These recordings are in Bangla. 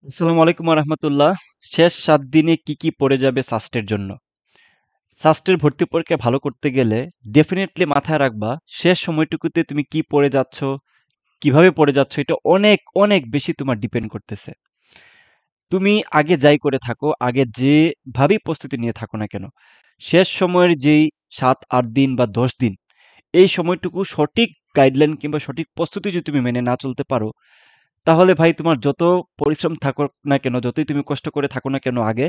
আসসালামু আলাইকুম রহমতুল্লাহ। শেষ 7 দিনে কি কি পড়ে যাবে সাস্টের জন্য? সাস্টের ভর্তি পরীক্ষা ভালো করতে গেলে ডেফিনেটলি মাথায় রাখবা শেষ সময়টুকুতে তুমি কি পড়ে যাচ্ছ, কিভাবে পড়ে যাচ্ছ, এটা অনেক অনেক বেশি তোমার ডিপেন্ড করতেছে। তুমি আগে যাই করে থাকো, আগে যেভাবেই প্রস্তুতি নিয়ে থাকো না কেন, শেষ সময়ের যেই 7-8 দিন বা 10 দিন, এই সময়টুকু সঠিক গাইডলাইন কিংবা সঠিক প্রস্তুতি যদি তুমি মেনে না চলতে পারো, তাহলে ভাই তোমার যত পরিশ্রম থাকো না কেন, যতই তুমি কষ্ট করে থাকো না কেন আগে,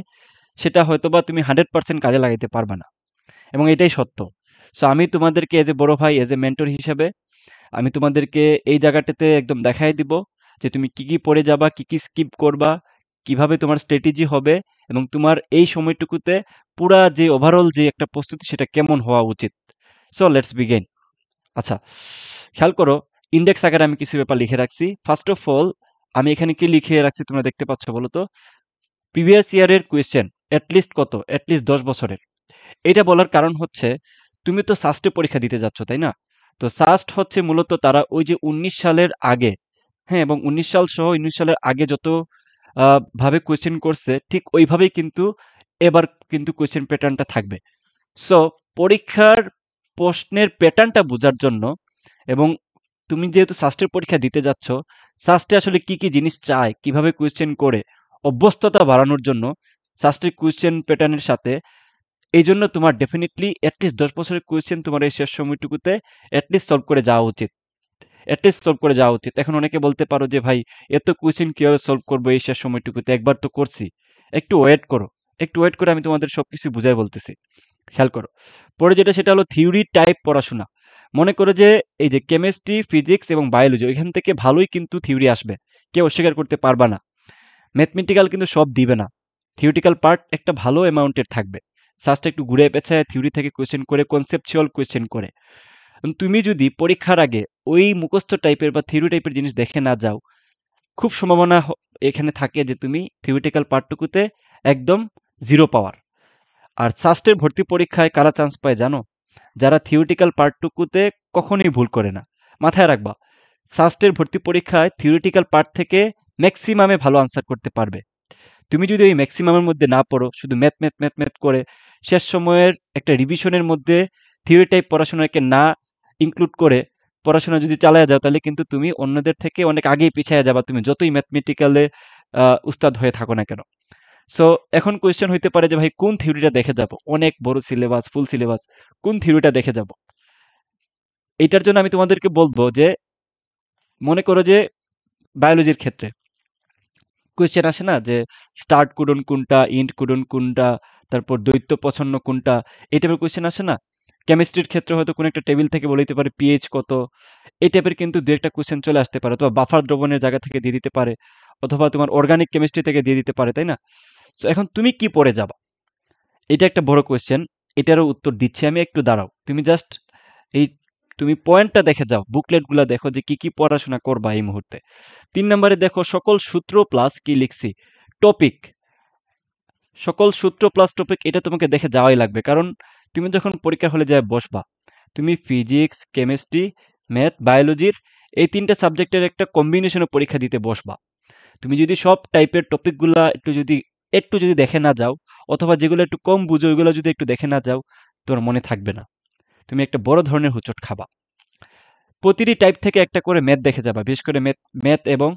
সেটা হয়তোবা তুমি 100% কাজে লাগাইতে পারবে না। এবং এটাই সত্য। সো আমি তোমাদেরকে এজ এ বড় ভাই, এজ এ মেন্টর হিসেবে আমি তোমাদেরকে এই জায়গাটাতে একদম দেখাই দিব যে তুমি কি কি পড়ে যাবা, কি কি স্কিপ করবা, কিভাবে তোমার স্ট্র্যাটেজি হবে এবং তোমার এই সময়টুকুতে পুরা যে ওভারঅল যে একটা প্রস্তুতি সেটা কেমন হওয়া উচিত। So let's begin. আচ্ছা, খেয়াল করো, ইন্ডেক্স আকারে আমি কিছু ব্যাপার লিখে রাখছি। ফার্স্ট অফ অল, আমি এখানে কি লিখে রাখছি তোমরা দেখতে পাচ্ছ বলো তো? প্রিভিয়াস ইয়ারের কোয়েশ্চেন, অ্যাটলিস্ট কত? অ্যাটলিস্ট 10 বছরের। এটা বলার কারণ হচ্ছে, তুমি তো সাস্টে পরীক্ষা দিতে যাচ্ছ, তাই না? তো সাস্ট হচ্ছে মূলত তারা ওই যে 19 সালের আগে, হ্যাঁ, এবং 19 সাল সহ 19 সালের আগে যত ভাবে কোয়েশ্চেন করছে, ঠিক ওইভাবেই কিন্তু এবার কিন্তু কোয়েশ্চেন প্যাটার্নটা থাকবে। সো পরীক্ষার প্রশ্নের প্যাটার্নটা বোঝার জন্য এবং তুমি যেহেতু সাস্টের পরীক্ষা দিতে যাচ্ছ, সাস্টে আসলে কি কি জিনিস চায়, কিভাবে কোয়েশ্চেন করে অভ্যস্ততা বাড়ানোর জন্য সাস্টের কোয়েশ্চেন প্যাটার্নের সাথে, এই জন্য তোমার ডেফিনেটলি অ্যাটলিস্ট 10 বছরের কোয়েশ্চেন তোমার এই শেষ সময়টুকুতে অ্যাটলিস্ট সলভ করে যাওয়া উচিত। অ্যাটলিস্ট সলভ করে যাওয়া উচিত। এখন অনেকে বলতে পারো যে ভাই, এত কোয়েশ্চেন কিভাবে সলভ করবো এই শেষ সময়টুকুতে, একবার তো করছি। একটু ওয়েট করো, একটু ওয়েট করে আমি তোমাদের সবকিছু বুঝাই বলতেছি। খেয়াল করো, পরে যেটা সেটা হলো থিওরি টাইপ পড়াশোনা। মনে করো যে এই যে কেমিস্ট্রি, ফিজিক্স এবং বায়োলজি, ওইখান থেকে ভালোই কিন্তু থিওরি আসবে, কেউ অস্বীকার করতে পারবা না। ম্যাথমেটিক্যাল কিন্তু সব দিবে না, থিওরিটিক্যাল পার্ট একটা ভালো অ্যামাউন্টের থাকবে। জাস্ট একটু ঘুরে পেঁচায় থিওরি থেকে কোয়েশ্চেন করে, কনসেপচুয়াল কোয়েশ্চেন করে। তুমি যদি পরীক্ষার আগে ওই মুখস্থ টাইপের বা থিওরি টাইপের জিনিস দেখে না যাও, খুব সম্ভাবনা এখানে থাকে যে তুমি থিওরিটিক্যাল পার্টটুকুতে একদম জিরো পাওয়ার। আর সাস্টের ভর্তি পরীক্ষায় কারা চান্স পায় জানো? যারা থিওরিটিক্যাল পার্টটুকুতে কখনোই ভুল করে না। মাথায় রাখবা, সাস্টের ভর্তি পরীক্ষায় থিওরিটিক্যাল পার্ট থেকে ম্যাক্সিমামে ভালো আনসার করতে পারবে। তুমি যদি ওই ম্যাক্সিমামের মধ্যে না পড়ো, শুধু ম্যাথ ম্যাথ ম্যাথ ম্যাথ করে শেষ সময়ের একটা রিভিশনের মধ্যে থিওরি টাইপ পড়াশোনাকে না ইনক্লুড করে পড়াশোনা যদি চালায়া যাও, তাহলে কিন্তু তুমি অন্যদের থেকে অনেক আগেই পিছায়া যাবা, তুমি যতই ম্যাথমেটিক্যালে উস্তাদ হয়ে থাকো না কেন। সো এখন কোয়েশ্চেন হইতে পারে যে ভাই, কোন থিওরিটা দেখে যাব? অনেক বড় সিলেবাস, ফুল সিলেবাস, কোন থিওরিটা দেখে যাব? এটার জন্য আমি তোমাদেরকে বলবো যে, মনে করো যে বায়োলজির ক্ষেত্রে কোয়েশ্চেন আসে না যে স্টার্ট কোডন কোনটা, এন্ড কোডন কোনটা, তারপর দ্বৈত পছন্দ কোনটা, এই টাইপের কোয়েশ্চেন আসে না? কেমিস্ট্রির ক্ষেত্রে হয়তো কোনো একটা টেবিল থেকে বলে দিতে পারে পিএইচ কত, এই টাইপের কিন্তু দু একটা কোয়েশ্চেন চলে আসতে পারে, অথবা বাফার দ্রবণের জায়গা থেকে দিয়ে দিতে পারে, অথবা তোমার অর্গানিক কেমিস্ট্রি থেকে দিয়ে দিতে পারে, তাই না? তো এখন তুমি কি পড়ে যাবা, এটা একটা বড় কোয়েশ্চেন। এটারও উত্তর দিচ্ছি আমি, একটু দাঁড়াও। তুমি জাস্ট এই তুমি পয়েন্টটা দেখে যাও, বুকলেটগুলো দেখো যে কি কি পড়াশোনা করবা এই মুহূর্তে। 3 নম্বরে দেখো, সকল সূত্র প্লাস কি লিখছি, টপিক। সকল সূত্র প্লাস টপিক, এটা তোমাকে দেখে যাওয়াই লাগবে, কারণ তুমি যখন পরীক্ষার হলে যায় বসবা, তুমি ফিজিক্স, কেমিস্ট্রি, ম্যাথ, বায়োলজির এই 3টা সাবজেক্টের একটা কম্বিনেশনে পরীক্ষা দিতে বসবা। তুমি যদি সব টাইপের টপিকগুলা একটু যদি দেখে না যাও, অথবা যেগুলো একটু কম বুঝো ওইগুলো যদি একটু দেখে না যাও, তোমার মনে থাকবে না, তুমি একটা বড় ধরনের হোঁচট খাবা। প্রতিটি টাইপ থেকে একটা করে ম্যাথ দেখে যাবা, বিশেষ করে ম্যাথ ম্যাথ এবং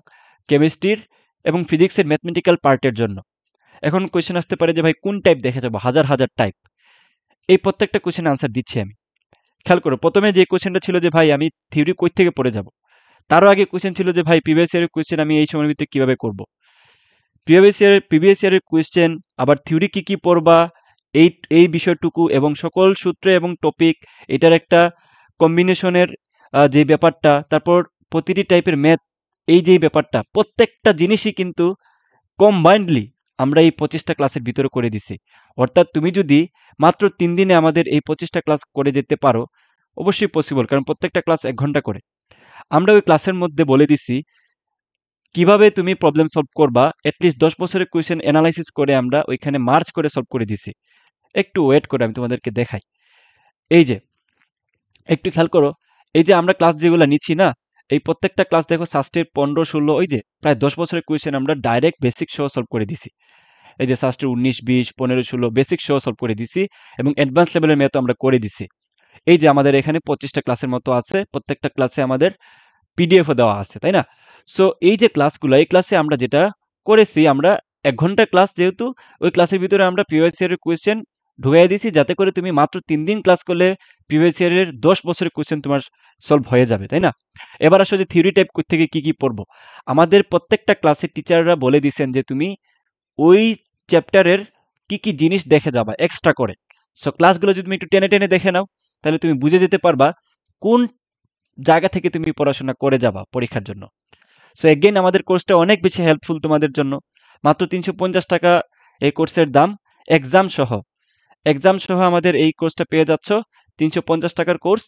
কেমিস্ট্রির এবং ফিজিক্সের ম্যাথমেটিক্যাল পার্টের জন্য। এখন কোয়েশ্চেন আসতে পারে যে ভাই, কোন টাইপ দেখে যাবো? হাজার হাজার টাইপ। এই প্রত্যেকটা কোয়েশ্চেনের আনসার দিচ্ছি আমি। খেয়াল করো, প্রথমে যে কোয়েশ্চেনটা ছিল যে ভাই আমি থিওরি কই থেকে পড়ে যাব, তারও আগে কোয়েশ্চেন ছিল যে ভাই প্রিভিয়াস ইয়ারের কোয়েশ্চেন আমি এই সময়ের ভিতরে কিভাবে করব। প্রিভিয়াস ইয়ারের কোয়েশ্চেন, আবার থিওরি কি কি পড়বা, এই এই বিষয়টুকু এবং সকল সূত্র এবং টপিক, এটার একটা কম্বিনেশনের যে ব্যাপারটা, তারপর প্রতিটি টাইপের ম্যাথ, এই যে ব্যাপারটা, প্রত্যেকটা জিনিসই কিন্তু কম্বাইন্ডলি আমরা এই 25টা ক্লাসের ভিতরে করে দিছি। অর্থাৎ তুমি যদি মাত্র 3 দিনে আমাদের এই 25টা ক্লাস করে যেতে পারো, অবশ্যই পসিবল, কারণ প্রত্যেকটা ক্লাস 1 ঘন্টা করে। আমরা ওই ক্লাসের মধ্যে বলে দিছি কিভাবে তুমি প্রবলেম সলভ করবা, এটলিস্ট 10 বছরের কোয়েশ্চেন অ্যানালাইসিস করে আমরা ওইখানে মার্চ করে সলভ করে দিছি। একটু ওয়েট করে আমি তোমাদেরকে দেখাই। এই যে একটু খেয়াল করো, এই যে আমরা ক্লাস যেগুলো নিচ্ছি না, এই প্রত্যেকটা ক্লাস দেখো সাস্টের 15-16 ওই যে প্রায় 10 বছরের কোয়েশ্চেন আমরা ডাইরেক্ট বেসিক সহ সলভ করে দিছি। এই যে সাস্টের 19-20 15-16 বেসিক সহ সলভ করে দিছি এবং অ্যাডভান্স লেভেলের ম্যাথও আমরা করে দিছি। এই যে আমাদের এখানে 25টা ক্লাসের মতো আছে, প্রত্যেকটা ক্লাসে আমাদের পিডিএফও দেওয়া আছে, তাই না? সো এই যে ক্লাসগুলো, এই ক্লাসে আমরা যেটা করেছি, আমরা 1 ঘন্টার ক্লাস যেহেতু, ওই ক্লাসের ভিতরে আমরা প্রিভিয়াস ইয়ারের কোয়েশ্চেন ঢুকাইয়া দিছি যাতে করে তুমি মাত্র 3 দিন ক্লাস করলে প্রিভিয়াস ইয়ারের 10 বছরের কোয়েশ্চেন তোমার সলভ হয়ে যাবে, তাই না? এবার আসো যে থিওরি টাইপ থেকে কি, কি পড়বো? আমাদের প্রত্যেকটা ক্লাসের টিচাররা বলে দিছেন যে তুমি ওই চ্যাপ্টারের কি, কি জিনিস দেখে যাবা এক্সট্রা করে। সো ক্লাসগুলো যদি তুমি একটু টেনে, টেনে দেখে নাও, তাহলে তুমি বুঝে যেতে পারবা কোন জায়গা থেকে তুমি পড়াশোনা করে যাবা পরীক্ষার জন্য। সো এগেইন আমাদের কোর্সটা অনেক বেশি হেল্পফুল তোমাদের জন্য। মাত্র ৩৫০ টাকা এই কোর্সের দাম, এক্সাম সহ। এক্সাম সহ আমাদের এই কোর্সটা পেয়ে যাচ্ছ ৩৫০ টাকার কোর্স।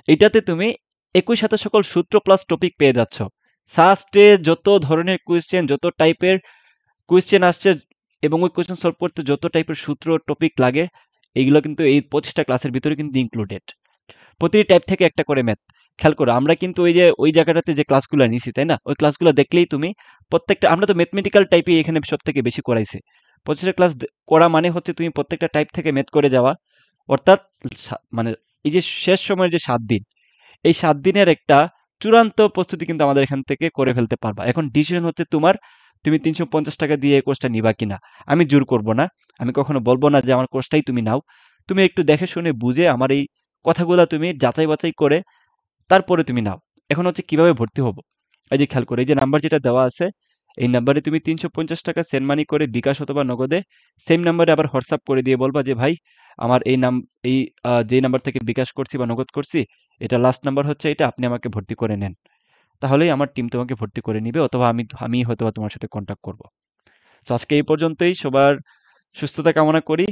এটাতে তুমি একই সাথে সকল সূত্র প্লাস টপিক পেয়ে যাচ্ছ। সাস্টে যত ধরনের কোয়েশ্চেন, যত টাইপের কোয়েশ্চেন আসছে এবং ওই কোয়েশ্চেন সলভ করতে যত টাইপের সূত্র টপিক লাগে, এইগুলো কিন্তু এই 25টা ক্লাসের ভিতরে কিন্তু ইনক্লুডেড। প্রতিটি টাইপ থেকে একটা করে ম্যাথ। খেয়াল করো আমরা কিন্তু ওই যে ওই জায়গাটাতে যে ক্লাসগুলো নিছি, তাই না? ওই ক্লাসগুলো দেখলেই তুমি প্রত্যেকটা, আমরা তো ম্যাথমেটিক্যাল টাইপই এখানে সব থেকে বেশি করাইছি। 25টা ক্লাস করা মানে হচ্ছে তুমি প্রত্যেকটা টাইপ থেকে ম্যাথ করে যাওয়া। অর্থাৎ মানে এই যে শেষ সময়ের যে 7 দিন, এই 7 দিনের একটা চূড়ান্ত প্রস্তুতি কিন্তু আমাদের এখান থেকে করে ফেলতে পারবা। এখন ডিসিশন হচ্ছে তোমার, তুমি ৩৫০ টাকা দিয়ে এই কোর্সটা নিবা কিনা। আমি জোর করব না। আমি কখনো বলবো না যে আমার কোর্সটাই তুমি নাও। তুমি একটু দেখে শুনে বুঝে আমার এই কথাগুলা তুমি যাচাই বাছাই করে তারপরে তুমি নাও। এখন হচ্ছে কিভাবে ভর্তি হবো? এই যে খেয়াল করো, এই যে নাম্বার যেটা দেওয়া আছে, এই নাম্বারে তুমি ৩৫০ টাকা সেন্ড মানি করে বিকাশ অথবা নগদে সেম নাম্বারে আবার হোয়াটসঅ্যাপ করে দিয়ে বলবা যে ভাই আমার এই যেই নাম্বার থেকে বিকাশ করছি বা নগদ করছি, এটা লাস্ট নাম্বার হচ্ছে এটা, আপনি আমাকে ভর্তি করে নেন। তাহলেই আমার টিম তোমাকে ভর্তি করে নিবে, অথবা আমি হয়তোবা তোমার সাথে কন্ট্যাক্ট করব। তো আজকে এই পর্যন্তই। সবার সুস্থতা কামনা করি।